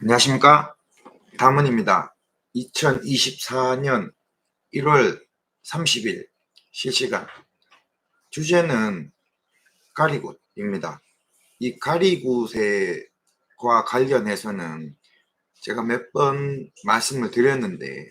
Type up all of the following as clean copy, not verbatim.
안녕하십니까? 담은입니다. 2024년 1월 30일 실시간 주제는 가리굿입니다. 이 가리굿과 관련해서는 제가 몇 번 말씀을 드렸는데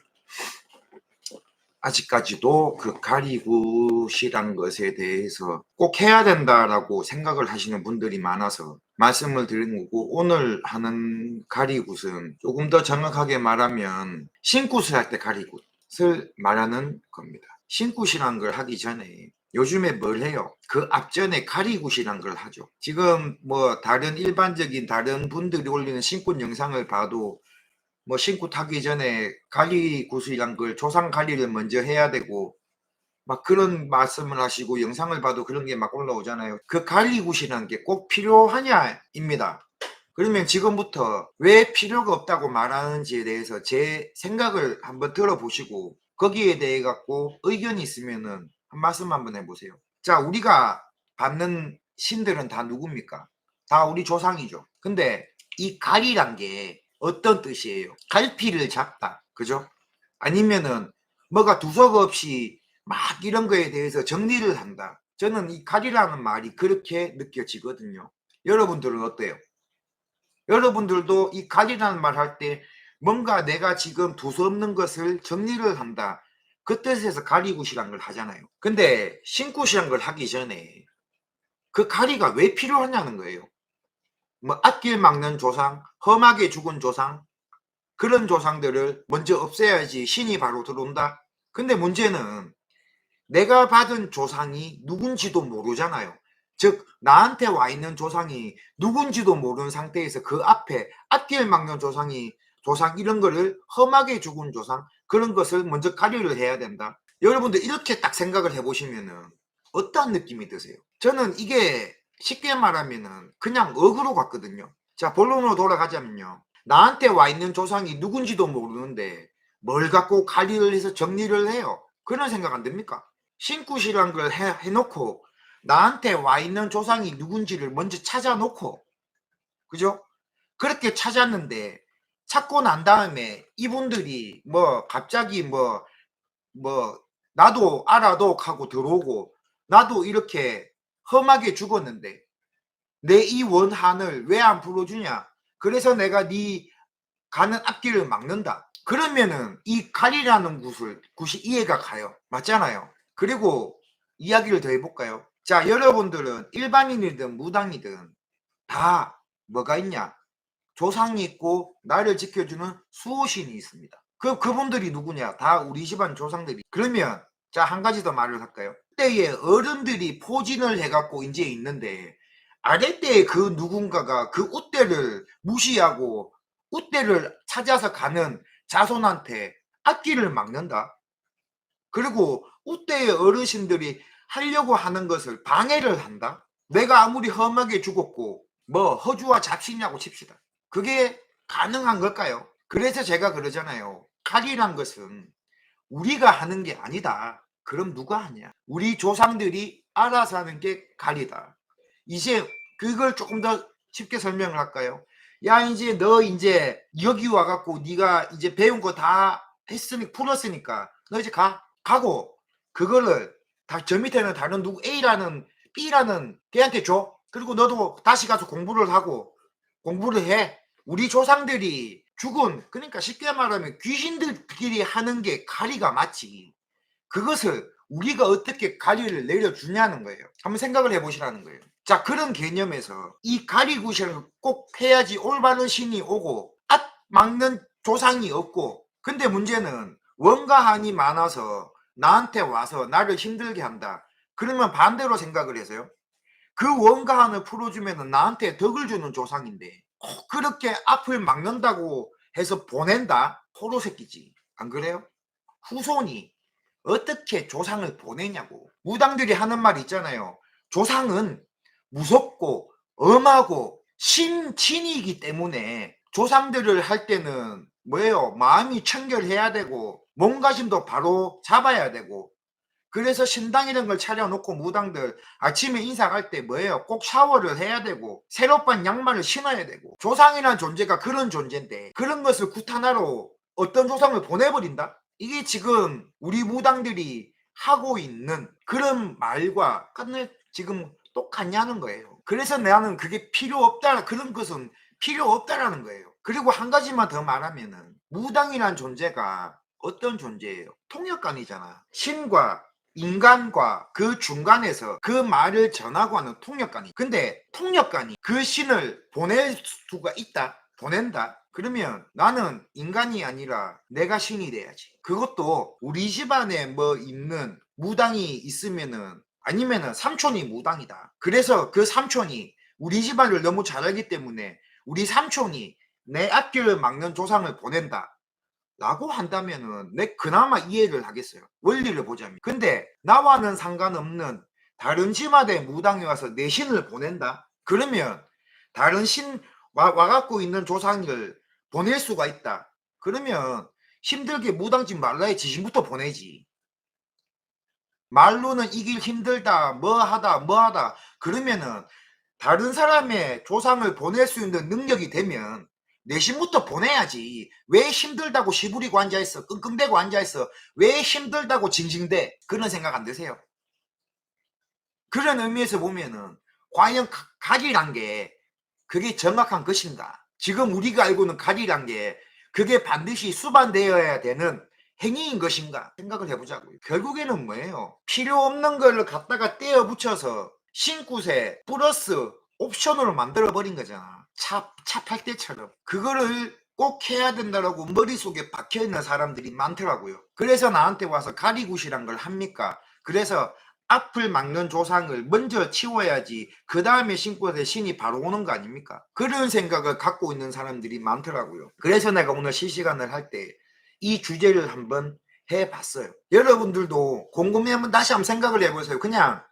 아직까지도 그 가리굿이란 것에 대해서 꼭 해야 된다라고 생각을 하시는 분들이 많아서 말씀을 드린 거고, 오늘 하는 가리굿은 조금 더 정확하게 말하면 신굿을 할 때 가리굿을 말하는 겁니다. 신굿이란 걸 하기 전에 요즘에 뭘 해요? 그 앞전에 가리굿이란 걸 하죠. 지금 뭐 다른 일반적인 다른 분들이 올리는 신굿 영상을 봐도 뭐 신고 타기 전에 가리굿이란 걸 조상 가리를 먼저 해야 되고 막 그런 말씀을 하시고 영상을 봐도 그런 게 막 올라오잖아요. 그 가리굿이라는 게 꼭 필요하냐입니다. 그러면 지금부터 왜 필요가 없다고 말하는지에 대해서 제 생각을 한번 들어보시고 거기에 대해 갖고 의견이 있으면은 한 말씀 한번 해보세요. 자, 우리가 받는 신들은 다 누굽니까? 다 우리 조상이죠. 근데 이 가리란 게 어떤 뜻이에요? 갈피를 잡다, 그죠? 아니면은 뭐가 두석 없이 막 이런 거에 대해서 정리를 한다. 저는 이 가리라는 말이 그렇게 느껴지거든요. 여러분들은 어때요? 여러분들도 이 가리라는 말 할 때 뭔가 내가 지금 두서없는 것을 정리를 한다, 그 뜻에서 가리굿이란 걸 하잖아요. 근데 신굿이란 걸 하기 전에 그 가리가 왜 필요하냐는 거예요. 뭐 앞길 막는 조상, 험하게 죽은 조상, 그런 조상들을 먼저 없애야지 신이 바로 들어온다. 근데 문제는 내가 받은 조상이 누군지도 모르잖아요. 즉 나한테 와 있는 조상이 누군지도 모르는 상태에서 그 앞에 앞길 막는 조상 이런 거를 험하게 죽은 조상, 그런 것을 먼저 가리를 해야 된다. 여러분들 이렇게 딱 생각을 해보시면은 어떤 느낌이 드세요? 저는 이게 쉽게 말하면은 그냥 억으로 갔거든요. 자, 본론으로 돌아가자면요, 나한테 와 있는 조상이 누군지도 모르는데 뭘 갖고 가리를 해서 정리를 해요? 그런 생각 안 듭니까? 신굿이란 걸 해놓고 나한테 와 있는 조상이 누군지를 먼저 찾아놓고, 그죠? 그렇게 찾았는데 찾고 난 다음에 이분들이 뭐 갑자기 뭐 나도 알아도 하고 들어오고 나도 이렇게 험하게 죽었는데 내 이 원한을 왜 안 풀어주냐? 그래서 내가 네 가는 앞길을 막는다. 그러면은 이 칼이라는 굿이 이해가 가요. 맞잖아요. 그리고 이야기를 더 해볼까요? 자, 여러분들은 일반인이든 무당이든 다 뭐가 있냐? 조상이 있고 나를 지켜주는 수호신이 있습니다. 그분들이 누구냐? 다 우리 집안 조상들이. 그러면 자, 한 가지 더 말을 할까요? 그때에 어른들이 포진을 해갖고 이제 있는데 아랫때에 그 누군가가 그 웃대를 무시하고 웃대를 찾아서 가는 자손한테 앞길을 막는다. 그리고 웃대의 어르신들이 하려고 하는 것을 방해를 한다. 내가 아무리 험하게 죽었고 뭐 허주와 잡시냐고 칩시다. 그게 가능한 걸까요? 그래서 제가 그러잖아요. 칼이란 것은 우리가 하는 게 아니다. 그럼 누가 하냐? 우리 조상들이 알아서 하는 게 칼이다. 이제 그걸 조금 더 쉽게 설명을 할까요? 야, 이제 너 이제 여기 와갖고 네가 이제 배운 거 다 했으니 풀었으니까 너 이제 가고 그거를 다 저 밑에는 다른 누구 A라는 B라는 걔한테 줘. 그리고 너도 다시 가서 공부를 해. 우리 조상들이 죽은, 그러니까 쉽게 말하면 귀신들끼리 하는 게 가리가 맞지. 그것을 우리가 어떻게 가리를 내려주냐는 거예요. 한번 생각을 해보시라는 거예요. 자, 그런 개념에서 이 가리굿을 꼭 해야지 올바른 신이 오고 앞 막는 조상이 없고, 근데 문제는 원과 한이 많아서 나한테 와서 나를 힘들게 한다. 그러면 반대로 생각을 해서요, 그 원과 한을 풀어주면 나한테 덕을 주는 조상인데 꼭 그렇게 앞을 막는다고 해서 보낸다? 호로 새끼지. 안 그래요? 후손이 어떻게 조상을 보내냐고. 무당들이 하는 말 있잖아요. 조상은 무섭고 엄하고 신이기 때문에 조상들을 할 때는 뭐예요? 마음이 청결해야 되고 몸가짐도 바로 잡아야 되고, 그래서 신당 이런 걸 차려놓고 무당들 아침에 인사 갈 때 뭐예요? 꼭 샤워를 해야 되고 새롭은 양말을 신어야 되고 조상이라는 존재가 그런 존재인데 그런 것을 구탄하러 어떤 조상을 보내버린다? 이게 지금 우리 무당들이 하고 있는 그런 말과 지금 똑같냐는 거예요. 그래서 나는 그게 필요 없다, 그런 것은 필요 없다라는 거예요. 그리고 한 가지만 더 말하면은 무당이란 존재가 어떤 존재예요? 통역관이잖아. 신과 인간과 그 중간에서 그 말을 전하고 하는 통역관이. 근데 통역관이 그 신을 보낼 수가 있다? 보낸다? 그러면 나는 인간이 아니라 내가 신이 돼야지. 그것도 우리 집안에 뭐 있는 무당이 있으면은 아니면은 삼촌이 무당이다. 그래서 그 삼촌이 우리 집안을 너무 잘 알기 때문에 우리 삼촌이 내 앞길을 막는 조상을 보낸다 라고 한다면은 내 그나마 이해를 하겠어요. 원리를 보자면. 근데 나와는 상관없는 다른 집안의 무당이 와서 내 신을 보낸다? 그러면 다른 신 와갖고 있는 조상을 보낼 수가 있다. 그러면 힘들게 무당집 말라의 지신부터 보내지. 말로는 이길 힘들다 뭐하다 그러면은 다른 사람의 조상을 보낼 수 있는 능력이 되면 내신부터 보내야지. 왜 힘들다고 시부리고 앉아있어? 끙끙대고 앉아있어? 왜 힘들다고 징징대? 그런 생각 안 드세요? 그런 의미에서 보면은 과연 가리란 게 그게 정확한 것인가? 지금 우리가 알고는 가리란 게 그게 반드시 수반되어야 되는 행위인 것인가 생각을 해보자고요. 결국에는 뭐예요? 필요 없는 걸 갖다가 떼어 붙여서 신굿에 플러스 옵션으로 만들어 버린 거잖아. 차 팔 때처럼. 그거를 꼭 해야 된다라고 머릿속에 박혀있는 사람들이 많더라고요. 그래서 나한테 와서 가리굿이란 걸 합니까? 그래서 앞을 막는 조상을 먼저 치워야지 그 다음에 신굿에 신이 바로 오는 거 아닙니까? 그런 생각을 갖고 있는 사람들이 많더라고요. 그래서 내가 오늘 실시간을 할 때 이 주제를 한번 해봤어요. 여러분들도 궁금해하면 다시 한번 생각을 해보세요. 그냥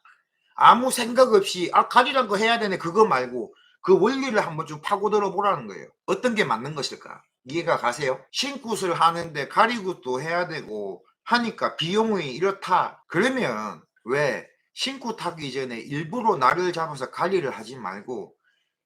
아무 생각 없이 가리란 거 해야 되네 그거 말고 그 원리를 한번 좀 파고들어 보라는 거예요. 어떤 게 맞는 것일까? 이해가 가세요? 신굿을 하는데 가리굿도 해야 되고 하니까 비용이 이렇다. 그러면 왜 신굿 하기 전에 일부러 날을 잡아서 가리를 하지 말고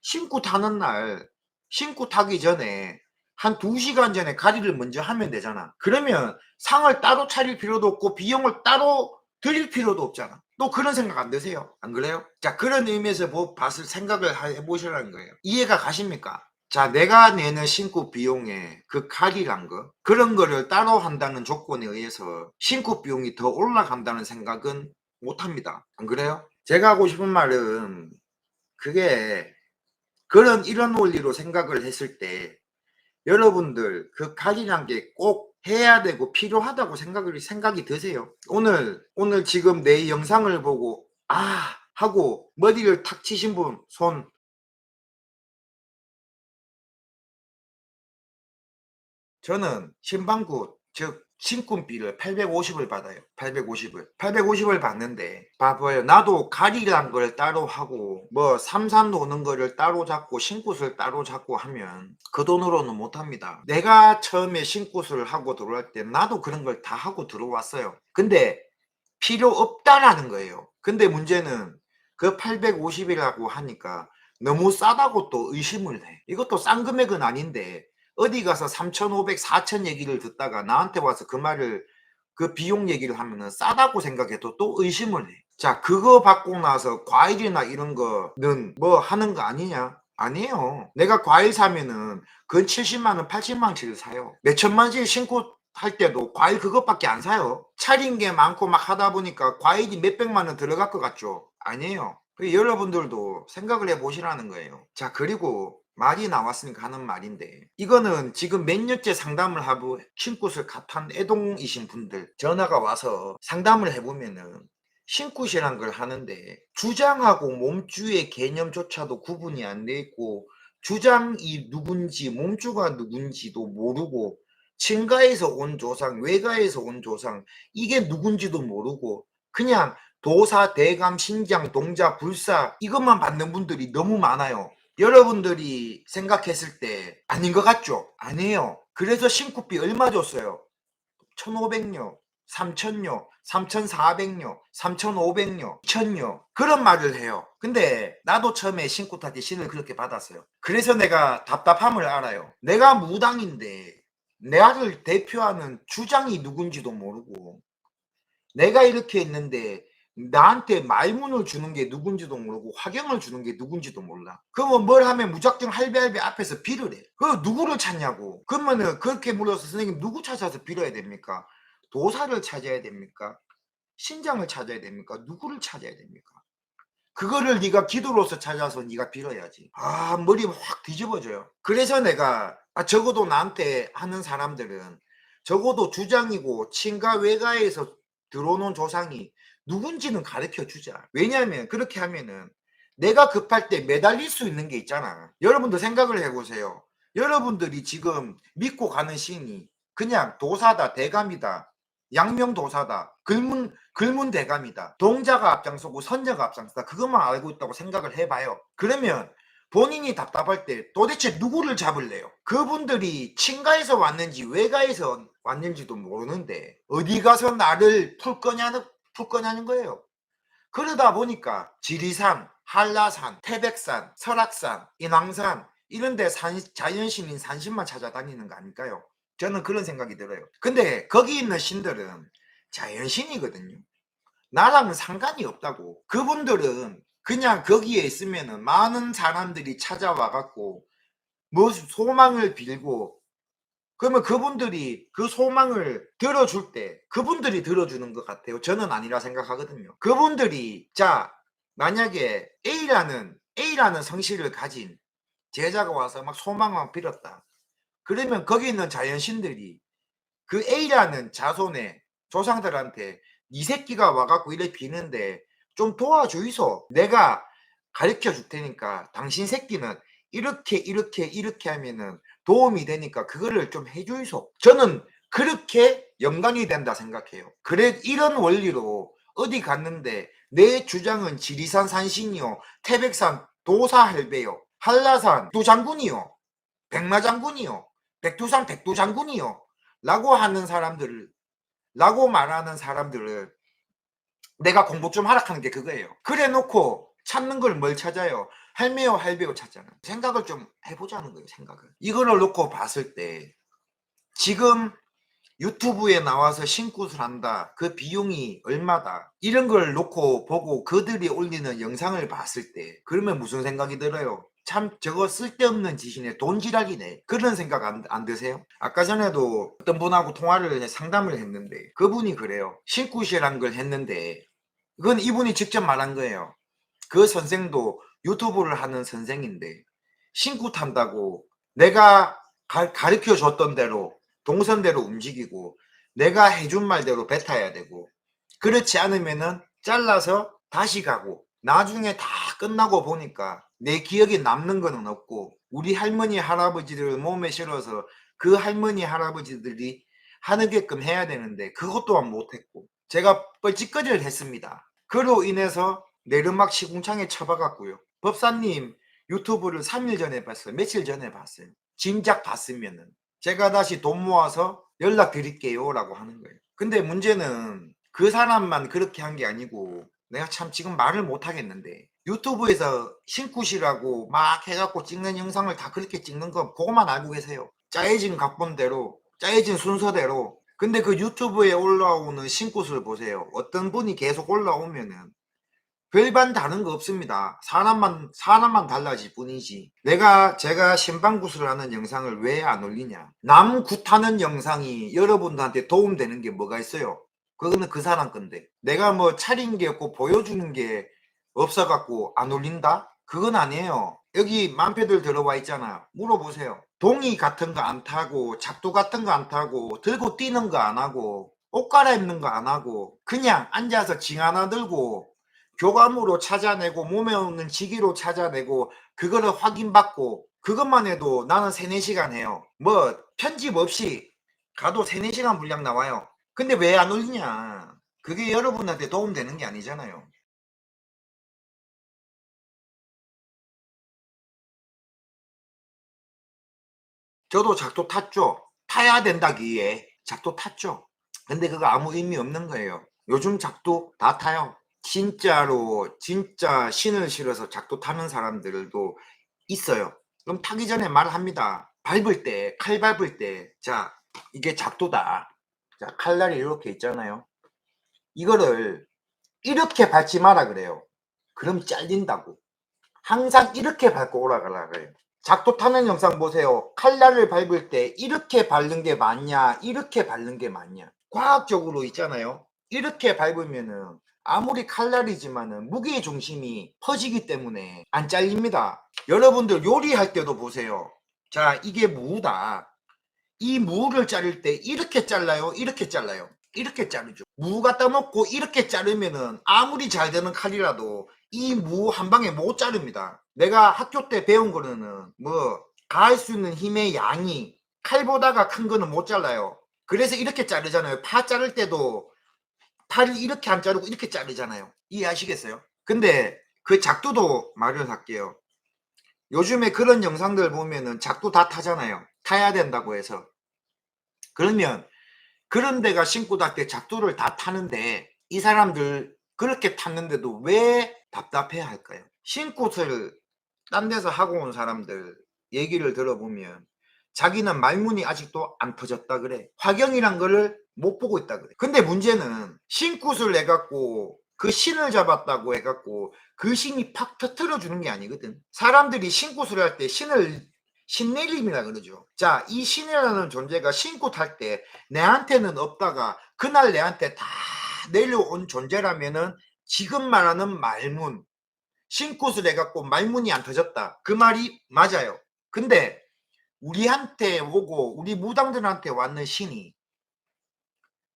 신굿 하는 날 신굿 하기 전에 한 2시간 전에 가리를 먼저 하면 되잖아. 그러면 상을 따로 차릴 필요도 없고 비용을 따로 드릴 필요도 없잖아. 또 그런 생각 안 드세요? 안 그래요? 자, 그런 의미에서 봤을 생각을 해보시라는 거예요. 이해가 가십니까? 자, 내가 내는 신고 비용에 그 칼이란 거 그런 거를 따로 한다는 조건에 의해서 신고 비용이 더 올라간다는 생각은 못합니다. 안 그래요? 제가 하고 싶은 말은 그게 이런 원리로 생각을 했을 때 여러분들 그 칼이란 게 꼭 해야 되고 필요하다고 생각이 드세요? 오늘 지금 내 영상을 보고 하고 머리를 탁 치신 분 손. 저는 신방구 즉 신꾼비를 850을 받아요. 850을 받는데 봐봐요. 나도 가리란 걸 따로 하고 뭐 삼산 노는 거를 따로 잡고 신굿을 따로 잡고 하면 그 돈으로는 못합니다. 내가 처음에 신굿을 하고 들어올 때 나도 그런 걸 다 하고 들어왔어요. 근데 필요 없다라는 거예요. 근데 문제는 그 850이라고 하니까 너무 싸다고 또 의심을 해. 이것도 싼 금액은 아닌데 어디 가서 3,500, 4,000 얘기를 듣다가 나한테 와서 그 말을 그 비용 얘기를 하면은 싸다고 생각해도 또 의심을 해. 자, 그거 받고 나서 과일이나 이런 거는 뭐 하는 거 아니냐? 아니에요. 내가 과일 사면은 근 70만 원, 80만 원치를 사요. 몇 천만 원치 신고 할 때도 과일 그것밖에 안 사요. 차린 게 많고 막 하다 보니까 과일이 몇백만 원 들어갈 것 같죠? 아니에요. 여러분들도 생각을 해보시라는 거예요. 자, 그리고 말이 나왔으니까 하는 말인데 이거는 지금 몇 년째 상담을 하고 신굿을 갓한 애동이신 분들 전화가 와서 상담을 해보면은 신굿이란 걸 하는데 주장하고 몸주의 개념조차도 구분이 안 돼 있고 주장이 누군지 몸주가 누군지도 모르고 친가에서 온 조상, 외가에서 온 조상 이게 누군지도 모르고 그냥 도사, 대감, 신장, 동자, 불사 이것만 받는 분들이 너무 많아요. 여러분들이 생각했을 때 아닌 것 같죠? 아니에요. 그래서 신굿비 얼마 줬어요? 1,500요. 3천요, 3,400요, 3,500요, 2천요 그런 말을 해요. 근데 나도 처음에 신고 탈 때 신을 그렇게 받았어요. 그래서 내가 답답함을 알아요. 내가 무당인데 나를 대표하는 주장이 누군지도 모르고 내가 이렇게 있는데 나한테 말문을 주는 게 누군지도 모르고 화경을 주는 게 누군지도 몰라. 그러면 뭘 하면 무작정 할배할배 앞에서 빌을 해. 그 누구를 찾냐고. 그러면은 그렇게 물어서 선생님 누구 찾아서 빌어야 됩니까? 도사를 찾아야 됩니까? 신장을 찾아야 됩니까? 누구를 찾아야 됩니까? 그거를 네가 기도로서 찾아서 네가 빌어야지. 아, 머리가 확 뒤집어져요. 그래서 내가 적어도 나한테 하는 사람들은 적어도 주장이고 친가 외가에서 들어오는 조상이 누군지는 가르쳐 주자. 왜냐하면 그렇게 하면은 내가 급할 때 매달릴 수 있는 게 있잖아. 여러분들 생각을 해보세요. 여러분들이 지금 믿고 가는 신이 그냥 도사다, 대감이다, 양명도사다, 글문대감이다, 동자가 앞장서고 선자가 앞장서다, 그것만 알고 있다고 생각을 해봐요. 그러면 본인이 답답할 때 도대체 누구를 잡을래요? 그분들이 친가에서 왔는지 외가에서 왔는지도 모르는데 어디 가서 나를 풀 거냐는 거예요. 그러다 보니까 지리산, 한라산, 태백산, 설악산, 인왕산 이런데 자연신인 산신만 찾아다니는 거 아닐까요? 저는 그런 생각이 들어요. 근데 거기 있는 신들은 자연신이거든요. 나랑은 상관이 없다고. 그분들은 그냥 거기에 있으면은 많은 사람들이 찾아와 갖고 뭐 소망을 빌고 그러면 그분들이 그 소망을 들어줄 때 그분들이 들어주는 것 같아요. 저는 아니라 생각하거든요. 그분들이 자 만약에 A라는 성씨를 가진 제자가 와서 막 소망만 빌었다. 그러면 거기 있는 자연신들이 그 A라는 자손의 조상들한테 이 새끼가 와갖고 이래 비는데 좀 도와주이소. 내가 가르쳐 줄 테니까 당신 새끼는 이렇게 하면은 도움이 되니까 그거를 좀 해주이소. 저는 그렇게 연관이 된다 생각해요. 그래 이런 원리로 어디 갔는데 내 주장은 지리산 산신이요, 태백산 도사할배요, 한라산 두장군이요, 백마장군이요, 백두산 백두장군이요 라고 하는 사람들을 라고 말하는 사람들을 내가 공부 좀 하락하는 게 그거예요. 그래 놓고 찾는 걸 뭘 찾아요? 할매요 할배요 찾잖아. 생각을 좀 해보자는 거예요. 생각을. 이거를 놓고 봤을 때 지금 유튜브에 나와서 신굿을 한다. 그 비용이 얼마다. 이런 걸 놓고 보고 그들이 올리는 영상을 봤을 때 그러면 무슨 생각이 들어요? 참 저거 쓸데없는 짓이네. 돈지랄이네. 그런 생각 안 드세요? 아까 전에도 어떤 분하고 상담을 했는데 그분이 그래요. 신굿이란 걸 했는데 그건 이분이 직접 말한 거예요. 그 선생도 유튜브를 하는 선생인데 신굿 한다고 내가 가르쳐 줬던 대로 동선대로 움직이고 내가 해준 말대로 뱉어야 되고 그렇지 않으면은 잘라서 다시 가고 나중에 다 끝나고 보니까 내 기억에 남는 거는 없고 우리 할머니 할아버지들 몸에 실어서 그 할머니 할아버지들이 하게끔 해야 되는데 그것 또한 못했고 제가 뻘짓거리를 했습니다. 그로 인해서 내르막 시궁창에 처박았고요. 법사님 유튜브를 3일 전에 봤어요. 며칠 전에 봤어요. 짐작 봤으면은 제가 다시 돈 모아서 연락 드릴게요 라고 하는 거예요. 근데 문제는 그 사람만 그렇게 한 게 아니고 내가 참 지금 말을 못 하겠는데 유튜브에서 신굿이라고 막 해갖고 찍는 영상을 다 그렇게 찍는 거 그거만 알고 계세요. 짜여진 각본대로 짜여진 순서대로. 근데 그 유튜브에 올라오는 신굿을 보세요. 어떤 분이 계속 올라오면은 별반 다른 거 없습니다. 사람만 달라질 뿐이지. 제가 신방구슬을 하는 영상을 왜 안 올리냐? 남 굿하는 영상이 여러분들한테 도움되는 게 뭐가 있어요? 그거는 그 사람 건데. 내가 뭐 차린 게 없고 보여주는 게 없어갖고 안 올린다? 그건 아니에요. 여기 만패들 들어와 있잖아. 물어보세요. 동이 같은 거 안 타고 작두 같은 거 안 타고 들고 뛰는 거 안 하고 옷 갈아입는 거 안 하고 그냥 앉아서 징 하나 들고 교감으로 찾아내고 몸에 없는 지기로 찾아내고 그거를 확인받고 그것만 해도 나는 3-4시간 해요. 뭐 편집 없이 가도 3-4시간 분량 나와요. 근데 왜 안 올리냐? 그게 여러분한테 도움되는 게 아니잖아요. 저도 작도 탔죠. 타야 된다기에 작도 탔죠. 근데 그거 아무 의미 없는 거예요. 요즘 작두 다 타요. 진짜로 진짜 신을 실어서 작두 타는 사람들도 있어요. 그럼 타기 전에 말합니다. 밟을 때, 칼 밟을 때, 자, 이게 작두다. 자, 칼날이 이렇게 있잖아요. 이거를 이렇게 밟지 마라 그래요. 그럼 잘린다고. 항상 이렇게 밟고 오라가라 그래요. 작두 타는 영상 보세요. 칼날을 밟을 때 이렇게 밟는 게 맞냐, 이렇게 밟는 게 맞냐. 과학적으로 있잖아요. 이렇게 밟으면은 아무리 칼날이지만은 무게 중심이 퍼지기 때문에 안 잘립니다. 여러분들 요리할 때도 보세요. 자, 이게 무다. 이 무를 자를 때 이렇게 잘라요, 이렇게 잘라요. 이렇게 자르죠. 무 갖다 놓고 이렇게 자르면은 아무리 잘 되는 칼이라도 이 무 한 방에 못 자릅니다. 내가 학교 때 배운 거는 뭐 가할 수 있는 힘의 양이 칼보다가 큰 거는 못 잘라요. 그래서 이렇게 자르잖아요. 파 자를 때도 팔을 이렇게 안 자르고 이렇게 자르잖아요. 이해하시겠어요? 근데 그 작두도 말을 할게요. 요즘에 그런 영상들 보면은 작두 다 타잖아요. 타야 된다고 해서. 그러면 그런 데가 신고 탈 때 작두를 다 타는데 이 사람들 그렇게 탔는데도 왜 답답해 할까요? 신굿을 딴 데서 하고 온 사람들 얘기를 들어보면 자기는 말문이 아직도 안 터졌다 그래. 화경이란 거를 못 보고 있다 그래. 근데 문제는 신굿을 내갖고 그 신을 잡았다고 해갖고 그 신이 팍 터트려 주는 게 아니거든. 사람들이 신굿을 할 때 신내림이라 그러죠. 자, 이 신이라는 존재가 신굿 할 때 내한테는 없다가 그날 내한테 다 내려온 존재라면은 지금 말하는 말문, 신굿을 해갖고 말문이 안 터졌다. 그 말이 맞아요. 근데 우리한테 오고 우리 무당들한테 왔는 신이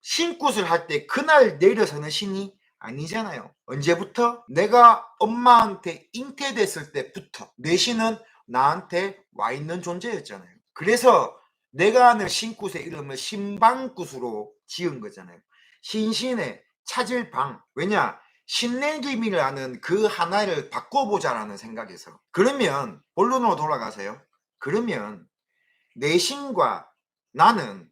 신굿을 할 때 그날 내려서는 신이 아니잖아요. 언제부터? 내가 엄마한테 잉태됐을 때부터 내 신은 나한테 와 있는 존재였잖아요. 그래서 내가 아는 신굿의 이름을 신방굿으로 지은 거잖아요. 신신의 찾을 방. 왜냐? 신내림이라는 그 하나를 바꿔보자라는 생각에서. 그러면 본론으로 돌아가세요. 그러면 내 신과 나는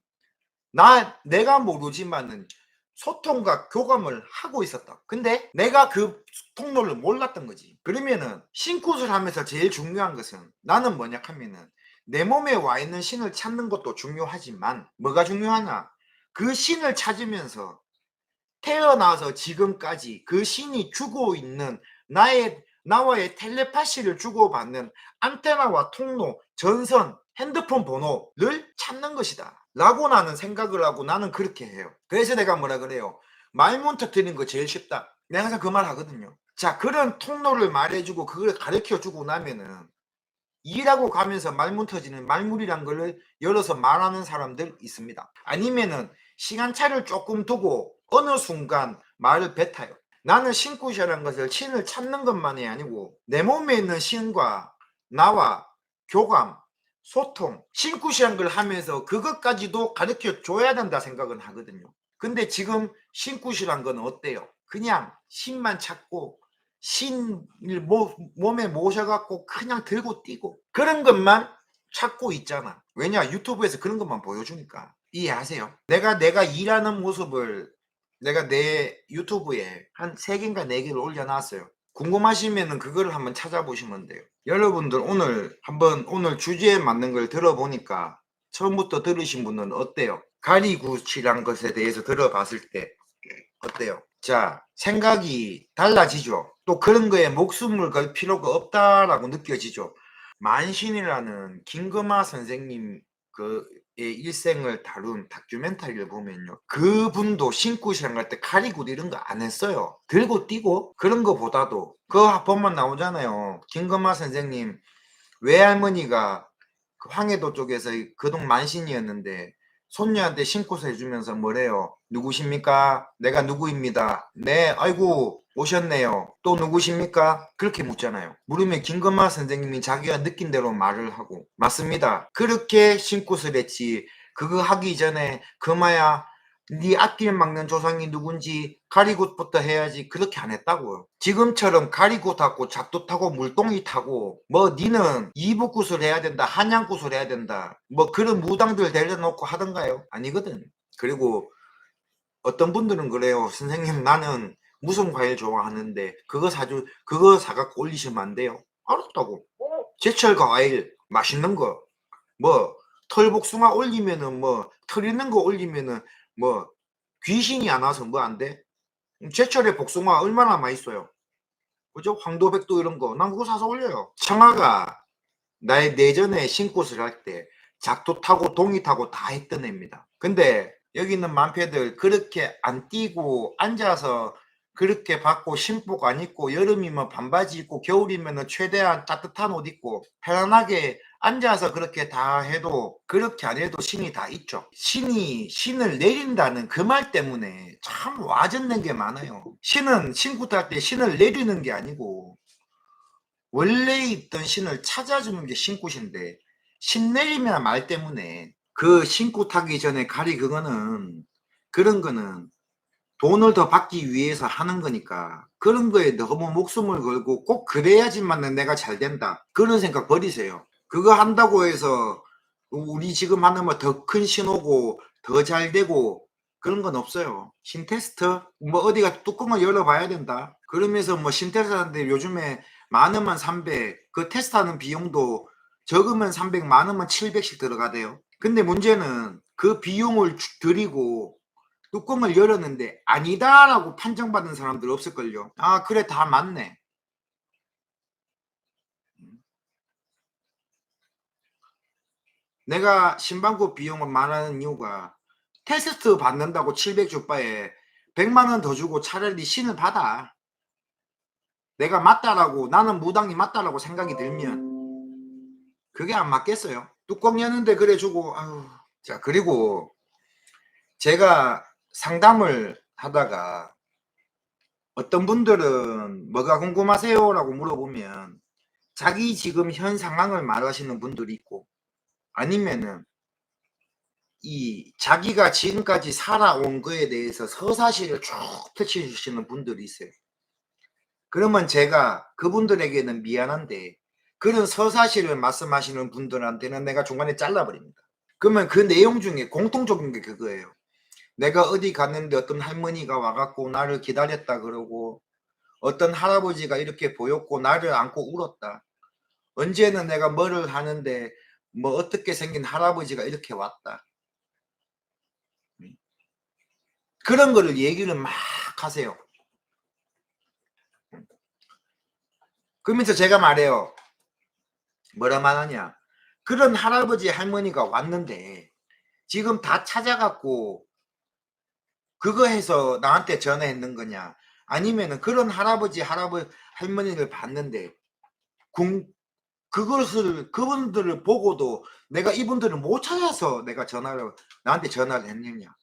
내가 모르지만은 소통과 교감을 하고 있었다. 근데 내가 그 통로를 몰랐던 거지. 그러면은 신굿을 하면서 제일 중요한 것은 나는 뭐냐 하면은 내 몸에 와 있는 신을 찾는 것도 중요하지만 뭐가 중요하냐? 그 신을 찾으면서 태어나서 지금까지 그 신이 주고 있는 나와의 텔레파시를 주고받는 안테나와 통로, 전선, 핸드폰 번호를 찾는 것이다. 라고 나는 생각을 하고 나는 그렇게 해요. 그래서 내가 뭐라 그래요? 말문 터뜨리는 거 제일 쉽다. 내가 항상 그 말 하거든요. 자, 그런 통로를 말해주고 그걸 가르쳐주고 나면은 일하고 가면서 말문 터지는 말문이란 걸 열어서 말하는 사람들 있습니다. 아니면은 시간차를 조금 두고 어느 순간 말을 뱉어요. 나는 신굿이라는 것을 신을 찾는 것만이 아니고 내 몸에 있는 신과 나와 교감, 소통, 신굿이라는 걸 하면서 그것까지도 가르쳐 줘야 된다 생각은 하거든요. 근데 지금 신굿이란 건 어때요? 그냥 신만 찾고 신을 몸에 모셔갖고 그냥 들고 뛰고 그런 것만 찾고 있잖아. 왜냐? 유튜브에서 그런 것만 보여주니까. 이해하세요? 내가 일하는 모습을 내가 내 유튜브에 한 3개인가 4개를 올려놨어요. 궁금하시면은 그거를 한번 찾아보시면 돼요. 여러분들 오늘 주제에 맞는 걸 들어보니까 처음부터 들으신 분은 어때요? 가리굿이란 것에 대해서 들어봤을 때 어때요? 자, 생각이 달라지죠. 또 그런 거에 목숨을 걸 필요가 없다라고 느껴지죠. 만신이라는 김금하 선생님 그의 일생을 다룬 다큐멘터리를 보면요. 그분도 신굿이랑 갈 때 카리굿 이런 거 안 했어요. 들고 뛰고 그런 거보다도 그 보면 나오잖아요. 김금하 선생님 외할머니가 그 황해도 쪽에서 그동 만신이었는데 손녀한테 신고서 해주면서 뭐래요? 누구십니까? 내가 누구입니다. 네, 아이고 오셨네요. 또 누구십니까? 그렇게 묻잖아요. 물으면 김건마 선생님이 자기가 느낀 대로 말을 하고 맞습니다. 그렇게 신고서 했지. 그거 하기 전에 금마야 네 앞길 막는 조상이 누군지 가리굿부터 해야지. 그렇게 안 했다고요. 지금처럼 가리굿 하고 작두 타고 물동이 타고 뭐 니는 이북굿을 해야 된다 한양굿을 해야 된다 뭐 그런 무당들 데려놓고 하던가요? 아니거든. 그리고 어떤 분들은 그래요. 선생님 나는 무슨 과일 좋아하는데 그거 사갖고 올리시면 안 돼요. 알았다고. 제철 과일 맛있는 거 뭐 털복숭아 올리면은 뭐 털 있는 거 올리면은 뭐 귀신이 안 와서 뭐 안 돼? 제철의 복숭아 얼마나 맛있어요. 그죠? 황도백도 이런 거 난 그거 사서 올려요. 청아가 나의 내전에 신꽃을 할 때 작두 타고 동이 타고 다 했던 애입니다. 근데 여기 있는 만패들 그렇게 안 뛰고 앉아서 그렇게 받고 신복 안 입고 여름이면 반바지 입고 겨울이면 최대한 따뜻한 옷 입고 편안하게 앉아서 그렇게 다 해도 그렇게 안 해도 신이 다 있죠. 신을 내린다는 그 말 때문에 참 와전된 게 많아요. 신은 신굿 할 때 신을 내리는 게 아니고 원래 있던 신을 찾아주는 게 신굿인데 신내림이나 말 때문에 그 신굿 하기 전에 가리 그런 거는 돈을 더 받기 위해서 하는 거니까 그런 거에 너무 목숨을 걸고 꼭 그래야지만 내가 잘 된다 그런 생각 버리세요. 그거 한다고 해서 우리 지금 하는 뭐 더 큰 신호고 더 잘 되고 그런 건 없어요. 신테스트 뭐 어디가 뚜껑을 열어봐야 된다 그러면서 뭐 신테스트 하는데 요즘에 많으면 300 그 테스트하는 비용도 적으면 300 많으면 700씩 들어가대요. 근데 문제는 그 비용을 들이고 뚜껑을 열었는데 아니다라고 판정받은 사람들 없을걸요. 아 그래 다 맞네. 내가 신방구 비용을 말하는 이유가 테스트 받는다고 700 줄 바에 100만 원 더 주고 차라리 신을 받아. 내가 맞다라고 나는 무당이 맞다라고 생각이 들면 그게 안 맞겠어요. 뚜껑 여는데 그래 주고 아유. 자 그리고 제가 상담을 하다가 어떤 분들은 뭐가 궁금하세요? 라고 물어보면 자기 지금 현 상황을 말하시는 분들이 있고 아니면은 이 자기가 지금까지 살아온 거에 대해서 서사시를 쭉 펼쳐주시는 분들이 있어요. 그러면 제가 그분들에게는 미안한데 그런 서사시를 말씀하시는 분들한테는 내가 중간에 잘라버립니다. 그러면 그 내용 중에 공통적인 게 그거예요. 내가 어디 갔는데 어떤 할머니가 와갖고 나를 기다렸다 그러고 어떤 할아버지가 이렇게 보였고 나를 안고 울었다. 언제는 내가 뭐를 하는데 뭐 어떻게 생긴 할아버지가 이렇게 왔다. 그런 거를 얘기를 막 하세요. 그러면서 제가 말해요. 뭐라 말하냐. 그런 할아버지 할머니가 왔는데 지금 다 찾아갖고 그거 해서 나한테 전화했는 거냐. 아니면은 그런 할아버지 할머니를 봤는데 그분들을 보고도 내가 이분들을 못 찾아서 내가 나한테 전화를 했느냐.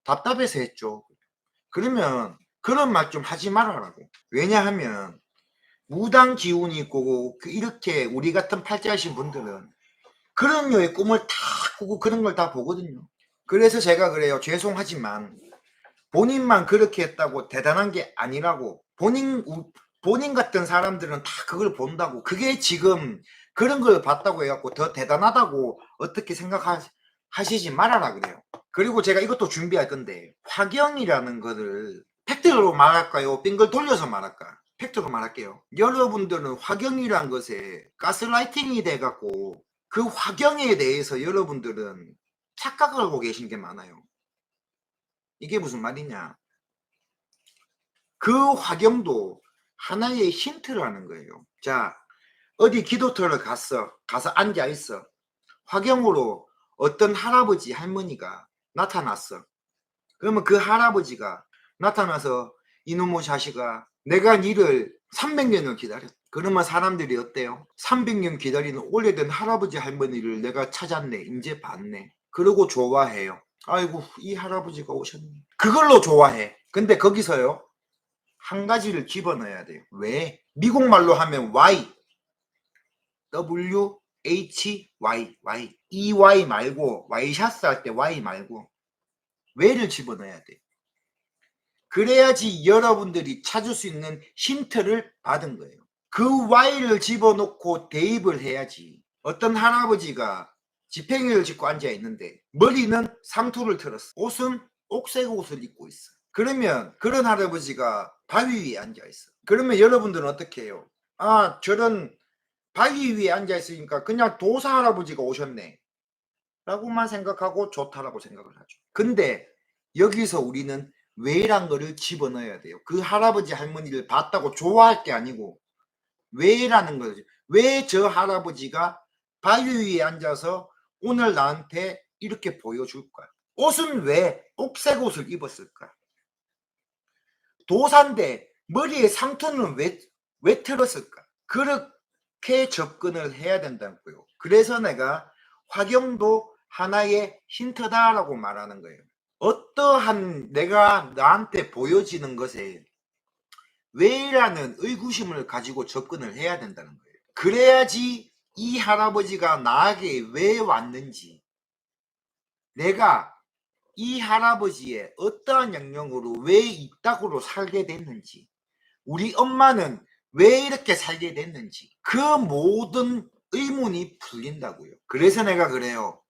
답답해서 했죠. 그러면 그런 말 좀 하지 말아라고. 왜냐하면 무당 기운이 있고 이렇게 우리 같은 팔자이신 분들은 그런 류의 꿈을 다 꾸고 그런 걸 다 보거든요. 그래서 제가 그래요. 죄송하지만 본인만 그렇게 했다고 대단한 게 아니라고. 본인 같은 사람들은 다 그걸 본다고. 그게 지금 그런 걸 봤다고 해갖고 더 대단하다고 어떻게 생각하시지 말아라 그래요. 그리고 제가 이것도 준비할 건데 화경이라는 거를 팩트로 말할까요? 빙글 돌려서 말할까? 팩트로 말할게요. 여러분들은 화경이란 것에 가스라이팅이 돼갖고 그 화경에 대해서 여러분들은 착각을 하고 계신 게 많아요. 이게 무슨 말이냐? 그 화경도 하나의 힌트라는 거예요. 자, 어디 기도터를 가서 앉아 있어. 화경으로 어떤 할아버지 할머니가 나타났어. 그러면 그 할아버지가 나타나서 이놈의 자식아 내가 니를 300년을 기다렸다. 그러면 사람들이 어때요? 300년 기다리는 오래된 할아버지 할머니를 내가 찾았네. 이제 봤네. 그러고 좋아해요. 아이고 이 할아버지가 오셨네. 그걸로 좋아해. 근데 거기서요 한 가지를 집어넣어야 돼요. 왜? 미국말로 하면 Y W H Y EY 말고 와이샤스 할 때 Y 말고 왜를 집어넣어야 돼. 그래야지 여러분들이 찾을 수 있는 힌트를 받은 거예요. 그 Y를 집어넣고 대입을 해야지. 어떤 할아버지가 지팽이를 짚고 앉아 있는데 머리는 상투를 틀었어. 옷은 옥색 옷을 입고 있어. 그러면 그런 할아버지가 바위 위에 앉아 있어. 그러면 여러분들은 어떻게 해요? 아, 저런 바위 위에 앉아 있으니까 그냥 도사 할아버지가 오셨네 라고만 생각하고 좋다라고 생각을 하죠. 근데 여기서 우리는 왜란 거를 집어넣어야 돼요. 그 할아버지 할머니를 봤다고 좋아할 게 아니고 왜라는 거죠. 왜 저 할아버지가 바위 위에 앉아서 오늘 나한테 이렇게 보여줄까? 옷은 왜 옥색 옷을 입었을까? 도사인데 머리에 상투는 왜 틀었을까? 그렇게 접근을 해야 된다고요. 그래서 내가 화경도 하나의 힌트다라고 말하는 거예요. 어떠한 내가 나한테 보여지는 것에 왜라는 의구심을 가지고 접근을 해야 된다는 거예요. 그래야지 이 할아버지가 나에게 왜 왔는지, 내가 이 할아버지의 어떠한 영역으로 왜 이따구로 살게 됐는지, 우리 엄마는 왜 이렇게 살게 됐는지, 그 모든 의문이 풀린다고요. 그래서 내가 그래요.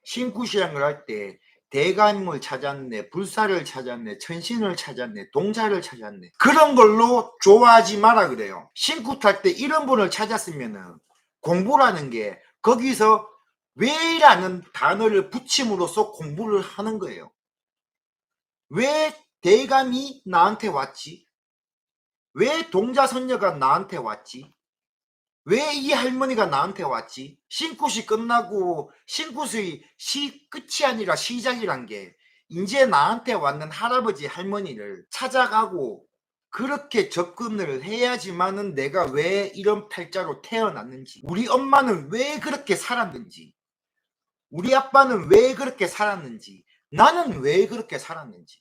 신구시행을 할 때 대감을 찾았네, 불사를 찾았네, 천신을 찾았네, 동자를 찾았네, 그런 걸로 좋아하지 마라 그래요. 신구 탈 때 이런 분을 찾았으면은 공부라는 게 거기서 왜라는 단어를 붙임으로써 공부를 하는 거예요. 왜 대감이 나한테 왔지? 왜 동자선녀가 나한테 왔지? 왜 이 할머니가 나한테 왔지? 신굿이 끝나고 신굿의 끝이 아니라 시작이란 게 이제 나한테 왔는 할아버지 할머니를 찾아가고 그렇게 접근을 해야지만은 내가 왜 이런 팔자로 태어났는지, 우리 엄마는 왜 그렇게 살았는지, 우리 아빠는 왜 그렇게 살았는지, 나는 왜 그렇게 살았는지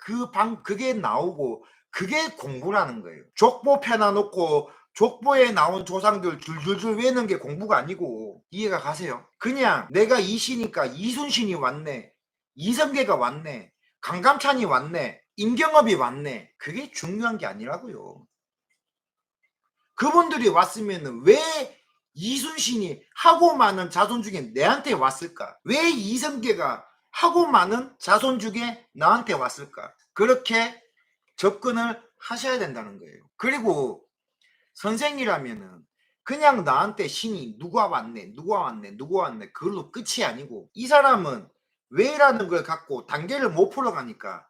그게 나오고, 그게 공부라는 거예요. 족보 펴놔놓고 족보에 나온 조상들 줄줄줄 외는 게 공부가 아니고, 이해가 가세요? 그냥 내가 이시니까 이순신이 왔네, 이성계가 왔네, 강감찬이 왔네, 임경업이 왔네, 그게 중요한 게 아니라고요. 그분들이 왔으면 왜 이순신이 하고 많은 자손 중에 내한테 왔을까? 왜 이성계가 하고 많은 자손 중에 나한테 왔을까? 그렇게 접근을 하셔야 된다는 거예요. 그리고 선생이라면은 그냥 나한테 신이 누가 왔네, 누가 왔네, 누가 왔네, 그걸로 끝이 아니고, 이 사람은 왜라는 걸 갖고 단계를 못 풀어가니까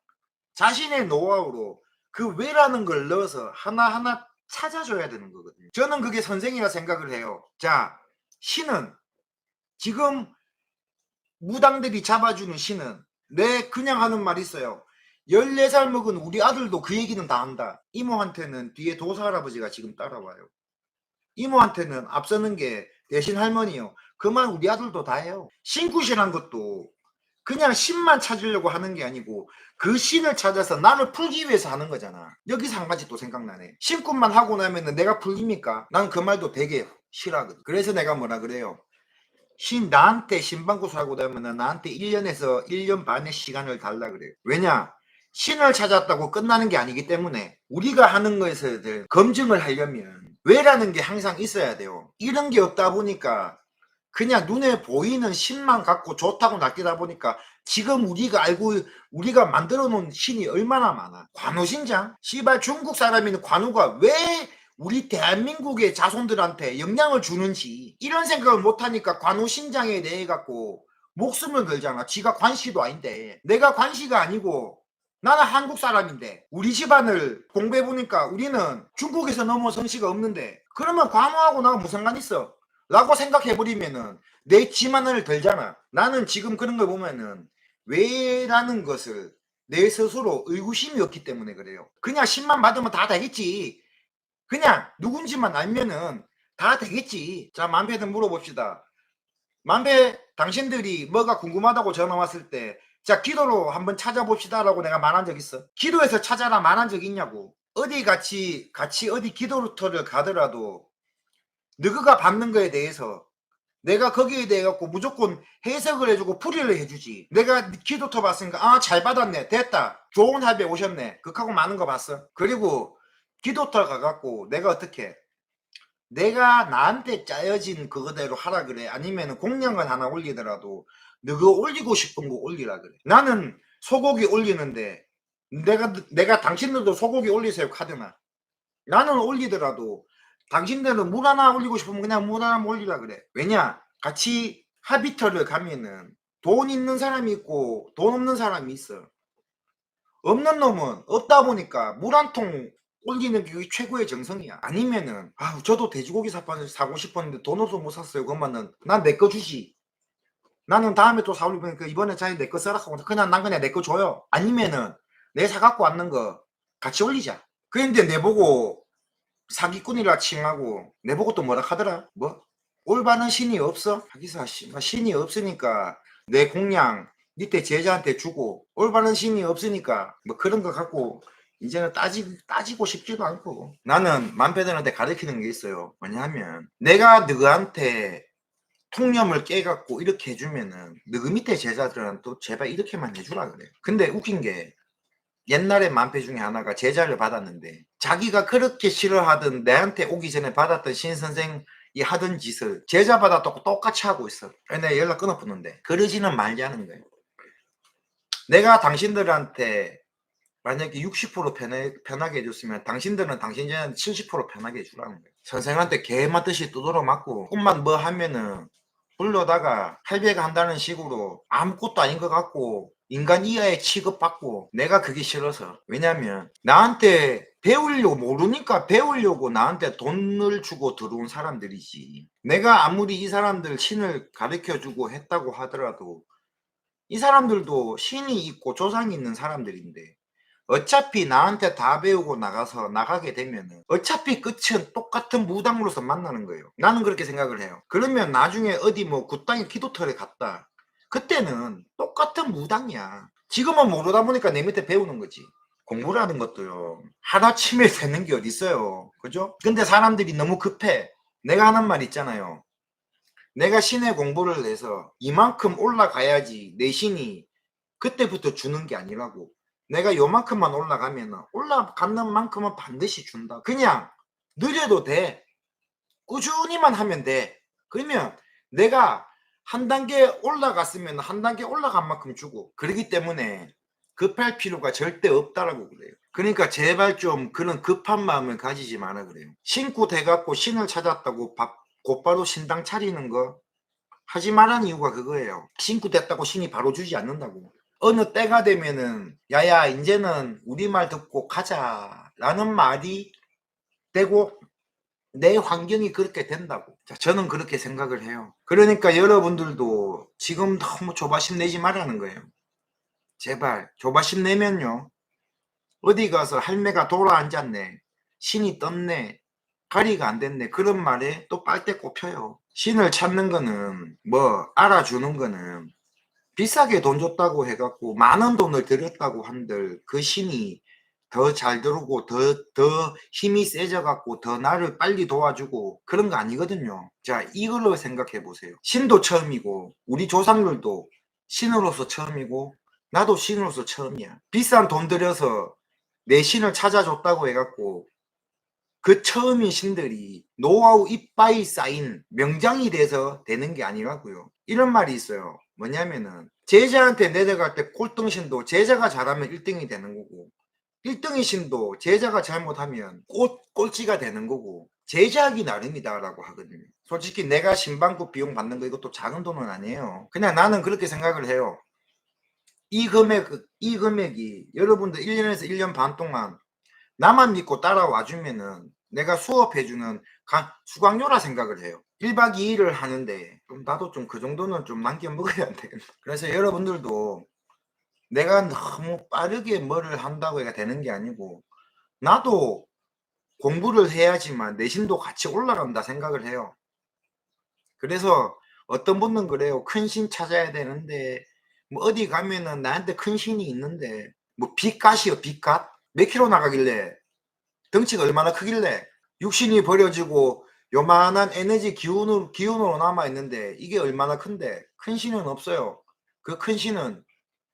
자신의 노하우로 그 왜라는 걸 넣어서 하나하나 찾아줘야 되는 거거든요. 저는 그게 선생이라 생각을 해요. 자, 신은 지금 무당들이 잡아주는 신은, 내 그냥 하는 말 있어요. 14살 먹은 우리 아들도 그 얘기는 다 한다. 이모한테는 뒤에 도사 할아버지가 지금 따라와요. 이모한테는 앞서는 게 대신 할머니요. 그 말 우리 아들도 다 해요. 신굿이란 것도 그냥 신만 찾으려고 하는 게 아니고 그 신을 찾아서 나를 풀기 위해서 하는 거잖아. 여기서 한 가지 또 생각나네. 신굿만 하고 나면 내가 풀립니까? 난 그 말도 되게 싫어하거든. 그래서 내가 뭐라 그래요. 나한테 신방구수 하고 나면 나한테 1년에서 1년 반의 시간을 달라 그래요. 왜냐? 신을 찾았다고 끝나는 게 아니기 때문에 우리가 하는 것에 검증을 하려면 왜라는 게 항상 있어야 돼요. 이런 게 없다 보니까 그냥 눈에 보이는 신만 갖고 좋다고 낚이다 보니까 지금 우리가 만들어 놓은 신이 얼마나 많아. 관우신장? 씨발 중국 사람인 관우가 왜 우리 대한민국의 자손들한테 영향을 주는지 이런 생각을 못하니까 관우신장에 대해 갖고 목숨을 걸잖아. 지가 관씨도 아닌데. 내가 관씨가 아니고 나는 한국 사람인데 우리 집안을 공부해보니까 우리는 중국에서 넘어온 성씨가 없는데, 그러면 관우하고 나가 무슨 상관 있어? 라고 생각해버리면은 내 집안을 들잖아. 나는 지금 그런 걸 보면은 왜라는 것을 내 스스로 의구심이 없기 때문에 그래요. 그냥 신만 받으면 다 되겠지. 그냥 누군지만 알면은 다 되겠지. 자, 만배들 물어봅시다. 만배, 당신들이 뭐가 궁금하다고 전화 왔을 때 자, 기도로 한번 찾아봅시다 라고 내가 말한 적 있어? 기도에서 찾아라 말한 적 있냐고. 어디 같이 어디 기도터를 가더라도 너가 받는 거에 대해서 내가 거기에 대해 갖고 무조건 해석을 해주고 풀이를 해주지. 내가 기도터 봤으니까 아, 잘 받았네, 됐다, 좋은 할배 오셨네, 극하고 많은 거 봤어. 그리고 기도터 가갖고 내가 어떻게, 내가 나한테 짜여진 그거대로 하라 그래? 아니면 공양을 하나 올리더라도 너가 올리고 싶은 거 올리라 그래? 나는 소고기 올리는데 내가 당신들도 소고기 올리세요 카드나. 나는 올리더라도 당신들은 물 하나 올리고 싶으면 그냥 물 하나 올리라 그래. 왜냐? 같이 합의터를 가면은 돈 있는 사람이 있고 돈 없는 사람이 있어. 없는 놈은 없다 보니까 물 한 통 올리는 게 그게 최고의 정성이야. 아니면은 저도 돼지고기 사고 싶었는데 돈 없어서 못 샀어요. 그러면은 난 내 거 주지. 나는 다음에 또 사올리니까 이번에 자기 내 거 써라 하고 그냥 내 거 줘요. 아니면은 내 사갖고 왔는 거 같이 올리자. 그런데 내보고 사기꾼이라 칭하고 내보고 또 뭐라 하더라? 뭐? 올바른 신이 없어? 하기사 신이 없으니까 내 공양 밑에 제자한테 주고 올바른 신이 없으니까 뭐 그런 거 갖고 이제는 따지고 싶지도 않고 나는 만패들한테 가르치는 게 있어요. 뭐냐면 내가 너한테 통념을 깨갖고 이렇게 해주면은 너 밑에 제자들은 또 제발 이렇게만 해주라 그래. 근데 웃긴 게 옛날에 만패 중에 하나가 제자를 받았는데 자기가 그렇게 싫어하던 내한테 오기 전에 받았던 신선생이 하던 짓을 제자 받았다고 똑같이 하고 있어. 내가 연락 끊어붙는데 그러지는 말자는 거예요. 내가 당신들한테 만약에 60% 편하게 해줬으면 당신들은 당신 제자한테 70% 편하게 해주라는 거예요. 선생한테 개 맞듯이 두드러 맞고 꿈만 뭐 하면은 불러다가 할배가 한다는 식으로 아무것도 아닌 것 같고 인간 이하에 취급받고 내가 그게 싫어서. 왜냐면 나한테 배우려고 모르니까 배우려고 나한테 돈을 주고 들어온 사람들이지. 내가 아무리 이 사람들 신을 가르쳐주고 했다고 하더라도 이 사람들도 신이 있고 조상이 있는 사람들인데 어차피 나한테 다 배우고 나가게 되면은 어차피 끝은 똑같은 무당으로서 만나는 거예요. 나는 그렇게 생각을 해요. 그러면 나중에 어디 뭐 굿당의 기도터에 갔다. 그때는 똑같은 무당이야. 지금은 모르다 보니까 내 밑에 배우는 거지. 공부라는 것도요. 하루아침에 되는 게 어디 있어요. 그죠? 근데 사람들이 너무 급해. 내가 하는 말 있잖아요. 내가 신의 공부를 해서 이만큼 올라가야지 내 신이 그때부터 주는 게 아니라고. 내가 요만큼만 올라가면 올라가는 만큼은 반드시 준다. 그냥 느려도 돼. 꾸준히만 하면 돼. 그러면 내가 한 단계 올라갔으면 한 단계 올라간 만큼 주고. 그렇기 때문에 급할 필요가 절대 없다라고 그래요. 그러니까 제발 좀 그런 급한 마음을 가지지 마라 그래요. 신고 돼갖고 신을 찾았다고 곧바로 신당 차리는 거 하지 말라는 이유가 그거예요. 신고 됐다고 신이 바로 주지 않는다고. 어느 때가 되면은 야야 이제는 우리 말 듣고 가자 라는 말이 되고 내 환경이 그렇게 된다고. 자, 저는 그렇게 생각을 해요. 그러니까 여러분들도 지금 너무 조바심 내지 말라는 거예요. 제발 조바심 내면요 어디 가서 할매가 돌아 앉았네, 신이 떴네, 가리가 안 됐네, 그런 말에 또 빨대 꼽혀요. 신을 찾는 거는 뭐 알아주는 거는 비싸게 돈 줬다고 해갖고 많은 돈을 들였다고 한들 그 신이 더 잘 들어오고 더 힘이 세져갖고 더 나를 빨리 도와주고 그런 거 아니거든요. 자, 이걸로 생각해 보세요. 신도 처음이고 우리 조상들도 신으로서 처음이고 나도 신으로서 처음이야. 비싼 돈 들여서 내 신을 찾아줬다고 해갖고 그 처음인 신들이 노하우 이빠이 쌓인 명장이 돼서 되는 게 아니라고요. 이런 말이 있어요. 뭐냐면은 제자한테 내려갈 때 꼴등신도 제자가 잘하면 1등이 되는 거고 1등의 신도 제자가 잘못하면 꼴찌가 되는 거고 제자하기 나름이다 라고 하거든요. 솔직히 내가 신방구 비용 받는 거 이것도 작은 돈은 아니에요. 그냥 나는 그렇게 생각을 해요. 이 금액이 여러분들 1년에서 1년 반 동안 나만 믿고 따라와 주면은 내가 수업해주는 수강료라 생각을 해요. 1박 2일을 하는데 좀 나도 좀 그 정도는 좀 남겨 먹어야 되겠네. 그래서 여러분들도 내가 너무 빠르게 뭐를 한다고 해가 되는 게 아니고 나도 공부를 해야지만 내신도 같이 올라간다 생각을 해요. 그래서 어떤 분은 그래요. 큰 신 찾아야 되는데 뭐 어디 가면은 나한테 큰 신이 있는데 뭐 빚갓이요, 빚갓? 몇 킬로 나가길래, 덩치가 얼마나 크길래 육신이 버려지고 요만한 에너지 기운으로 남아있는데 이게 얼마나 큰데. 큰 신은 없어요. 그 큰 신은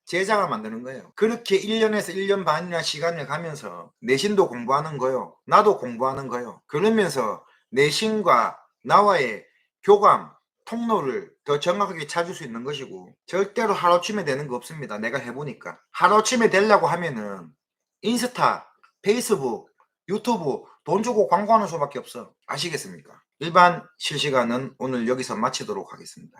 제자가 만드는 거예요. 그렇게 1년에서 1년 반이나 시간을 가면서 내신도 공부하는 거요. 나도 공부하는 거요. 그러면서 내신과 나와의 교감, 통로를 더 정확하게 찾을 수 있는 것이고, 절대로 하루아침에 되는 거 없습니다. 내가 해보니까. 하루아침에 되려고 하면은 인스타, 페이스북, 유튜브 돈 주고 광고하는 수밖에 없어. 아시겠습니까? 일반 실시간은 오늘 여기서 마치도록 하겠습니다.